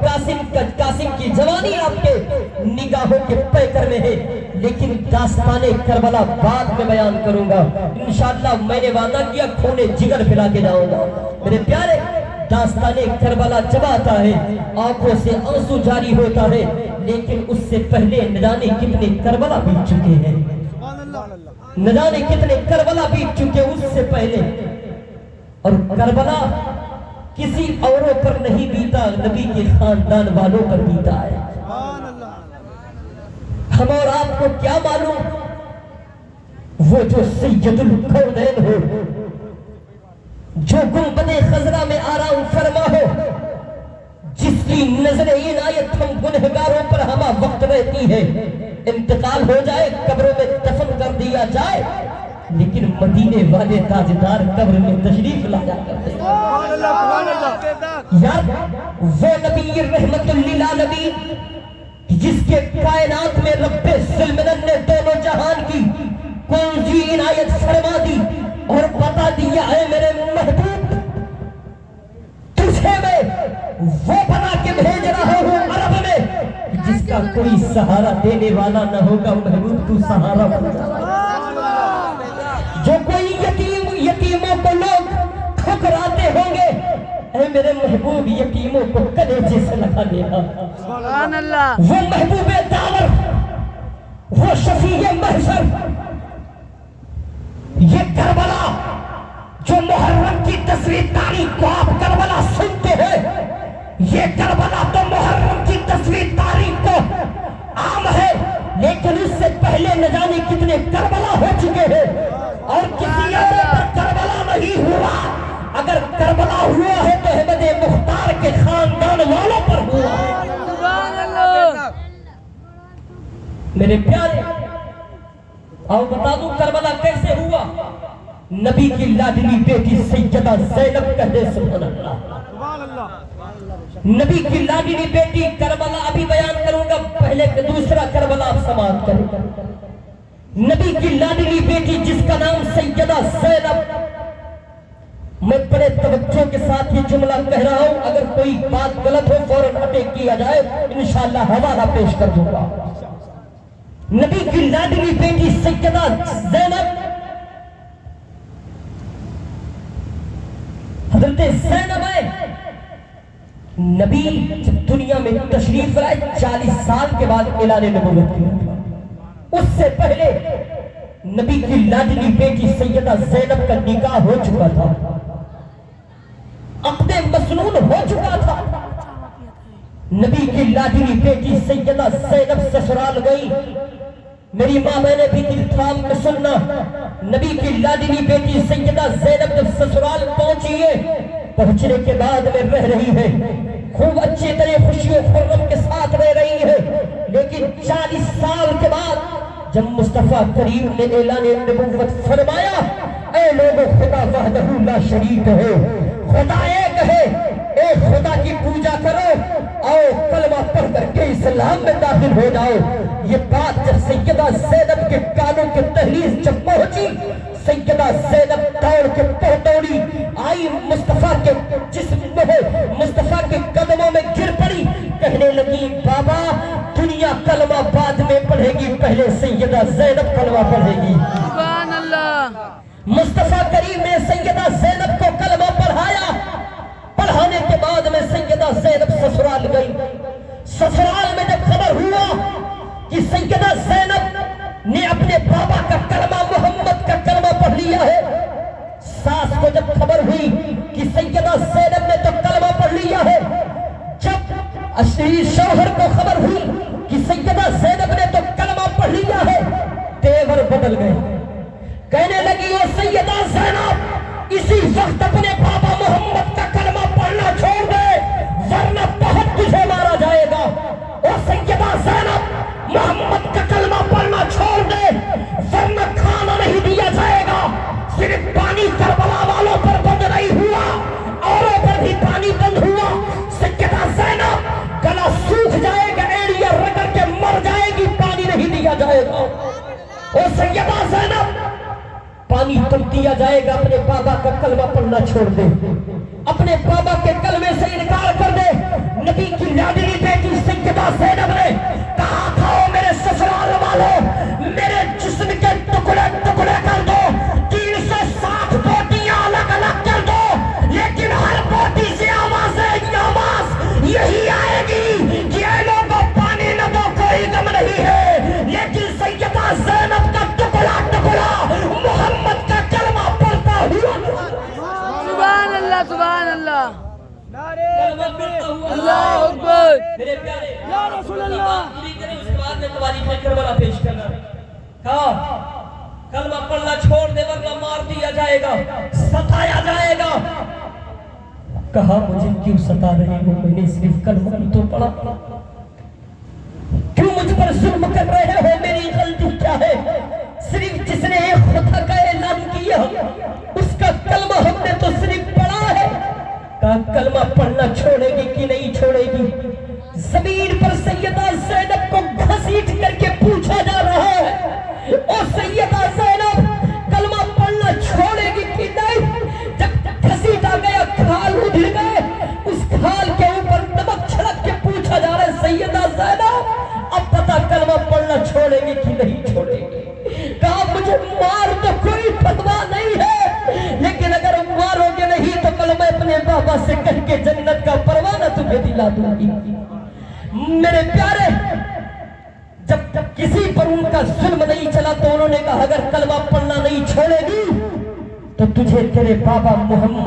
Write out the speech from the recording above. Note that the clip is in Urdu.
قاسم کی جوانی آپ کے نگاہوں کے پیکر میں ہے، لیکن داستان کربلا بعد میں بیان کروں گا انشاءاللہ۔ میں نے وعدہ کیا کھونے جگر پھیلا کے جاؤں گا میرے پیارے۔ داستان کربلا جب آتا ہے آنکھوں سے آنسو جاری ہوتا ہے، لیکن اس سے پہلے نہ جانے کتنے کربلا بیت چکے ہیں، نہ جانے کتنے کربلا بیت چکے اس سے پہلے۔ اور کربلا کسی اوروں پر نہیں بیتا، نبی کے خاندان والوں پر بیتا ہے۔ ہم اور آپ کو کیا معلوم وہ جو سید الکونین ہو، جو گنبد خضرا میں آرام فرما ہو، جس کی نظر عنایت ہم گنہگاروں پر ہمہ وقت رہتی ہے، انتقال ہو جائے قبروں میں دفن کر دیا جائے، لیکن مدینے والے تاجدار قبر میں تشریف لایا کرتے ہیں۔ یار وہ نبی رحمت للعالمین جس کے کائنات میں رب ذوالمنن نے دونوں جہان کی کنجی عنایت فرما دی اور بتا دیا ہے میرے محبوب تجھے میں وہ بنا کے بھیج رہا ہوں عرب میں جس کا کوئی سہارا دینے والا نہ ہوگا، محبوب تو سہارا بن جا۔ جو کوئی یتیموں کو لوگ ٹھکراتے ہوں گے، اے میرے محبوب یتیموں کو کلیجے سے لگا دینا۔ سبحان اللہ۔ وہ محبوب داور، وہ شفیع محشر، یہ کربلا جو محرم کی 10ویں تاریخ کو آپ کربلا سنتے ہیں، یہ کربلا تو محرم کی 10ویں تاریخ کو عام ہے، لیکن اس سے پہلے نہ جانے کتنے کربلا ہو چکے ہیں، اور کسی اور پر کربلا نہیں ہوا۔ اگر کربلا ہوا ہے تو احمد مختار کے خاندان والوں پر ہوا ہے۔ سبحان اللہ۔ میرے پیارے آؤ بتا دوں کربلا کیسے ہوا۔ نبی کی لاڈلی بیٹی سیدہ زینب کہتے سبحان اللہ۔ نبی کی لاڈلی بیٹی کربلا ابھی بیان کروں گا، پہلے دوسرا کربلا آپ سماعت کریں۔ نبی کی لاڈلی بیٹی جس کا نام سیدہ زینب، میں بڑے توجہ کے ساتھ یہ جملہ کہہ رہا ہوں، اگر کوئی بات غلط ہو فوراً اٹیک کیا جائے، انشاءاللہ حوالہ پیش کر دوں گا۔ نبی کی لاڈلی بیٹی سیدہ زینب، حضرت زینب ہے، نبی جب دنیا میں تشریف لائے 40 سال کے بعد اعلان نبوت کیا۔ اس سے پہلے نبی کی لاڈلی بیٹی سیدہ زینب کا نکاح ہو چکا تھا، عقد مسنون ہو چکا تھا۔ نبی کی لاڈلی بیٹی سیدہ زینب سسرال گئی۔ میری ماں میں نے بھی دل تھام کے سننا، نبی کی لاڈلی بیٹی سیدہ زینب جب سسرال پہنچی ہے، پہنچنے کے بعد میں رہ رہی ہے، خوب اچھی طرح خوشی و خرم کے ساتھ رہ رہی ہے، لیکن 40 سال کے بعد جب مصطفیٰ کریم نے اعلان نبوت فرمایا، اے لوگو خدا وحدہ لا شریک ہے، خدا ایک ہے، ایک خدا کی پوجا کرو، آؤ کلمہ پڑھ کر کے اسلام میں داخل ہو جاؤ۔ یہ بات جب سیدہ زینب کے کانوں کے تحریر جب پہنچی، سیدہ زینب دوڑ کے دوڑی آئی مصطفیٰ کے جسم میں، مصطفیٰ کے قدموں میں گر پڑی، کہنے لگی بابا دنیا کلمہ بعد میں پڑھے گی، پہلے سیدہ زینب کلمہ پڑھے گی۔ سبحان اللہ۔ مصطفیٰ کریم نے سیدہ زینب کو کلمہ پڑھایا، پڑھانے کے بعد میں سیدہ زینب سسرال گئی۔ سسرال میں جب خبر ہوا کہ سیدہ زینب نے اپنے بابا کا کلمہ محمد کا کلمہ پڑھ لیا ہے، ساس کو جب خبر ہوئی کہ سیدہ زینب نے تو کلمہ پڑھ لیا ہے، جب شوہر کو خبر ہوئی کہ سیدہ زینب نے تو کلمہ پڑھ لیا ہے، تیور بدل گئے، کہنے لگی او سیدہ زینب اسی وقت اپنے بابا محمد کا کلمہ پڑھنا چھوڑ دے ورنہ بہت تجھے مارا جائے گا۔ او سیدہ زینب محمد کا کلمہ پڑھنا چھوڑ دے ورنہ کھانا نہیں دیا جائے گا۔ صرف پانی کربلا والوں پر بند نہیں ہوا، اوروں پر بھی پانی بند ہوا۔ سیدہ زینب گلا سوکھ جائے گا، ایڑیاں رگڑ کے مر جائے گی، پانی نہیں دیا جائے گا۔ او سیدہ زینب پانی تم دیا جائے گا، اپنے بابا کا کلمہ پڑھنا چھوڑ دے، اپنے بابا کے کلمے سے انکار کر دے۔ نبی نبی کی لاڈلی بیٹی سیدہ زینب نے کہا تھا او میرے سسرال والوں میرے جسم کے ٹکڑے ٹکڑے کر دو 360 بوٹیاں الگ الگ کر دو لیکن ہر بوٹی سے آواز یہی آئے گی کہ اے لوگوں پانی نہ دو کوئی غم نہیں ہے لیکن سیدہ زینب کا ٹکڑا ٹکڑا محمد کا کلمہ پڑھتا ہوا سبحان اللہ سبحان اللہ اللہ اکبر میرے پیارے یا رسول اللہ پوری کریں اس کے بعد میں تواریخ کربلا پیش کرنا کہا کلمہ پڑھنا چھوڑ دے ورنہ مار دیا جائے گا ستایا جائے گا کہا مجھے کیوں ستا رہے ہو میں نے صرف کلمہ ہی تو پڑھا کیوں مجھ پر ظلم کر رہے ہو میری غلطی کیا ہے صرف جس نے ایک خدا کا اعلان کیا اس کا کلمہ ہم نے تو صرف پڑھا ہے کہا کلمہ پڑھنا چھوڑے گی کہ نہیں چھوڑے گی زمین پر سیدہ زینب کو گھسیٹ کر کے پوچھا جا رہا ہے او سیدہ زینب کلمہ پڑھنا چھوڑے گی کہ نہیں جب گھسیٹا گیا کھال ادھر گئے اس کھال کے اوپر نمک چھڑک کے پوچھا جا رہا ہے سیدہ زینب اب پتہ کلمہ پڑھنا چھوڑے گی کہ نہیں چھوڑے گی کہا مجھے مار تو کوئی پرواہ نہیں ہے لیکن اگر مارو گے نہیں تو کل میں اپنے بابا سے کہہ کے جنت کا پروانہ تمہیں دلا دوں گی میرے پیارے جب کسی پر ان کا ظلم نہیں چلا تو انہوں نے کہا اگر کلمہ پڑھنا نہیں چھوڑے گی تو تجھے تیرے بابا محمد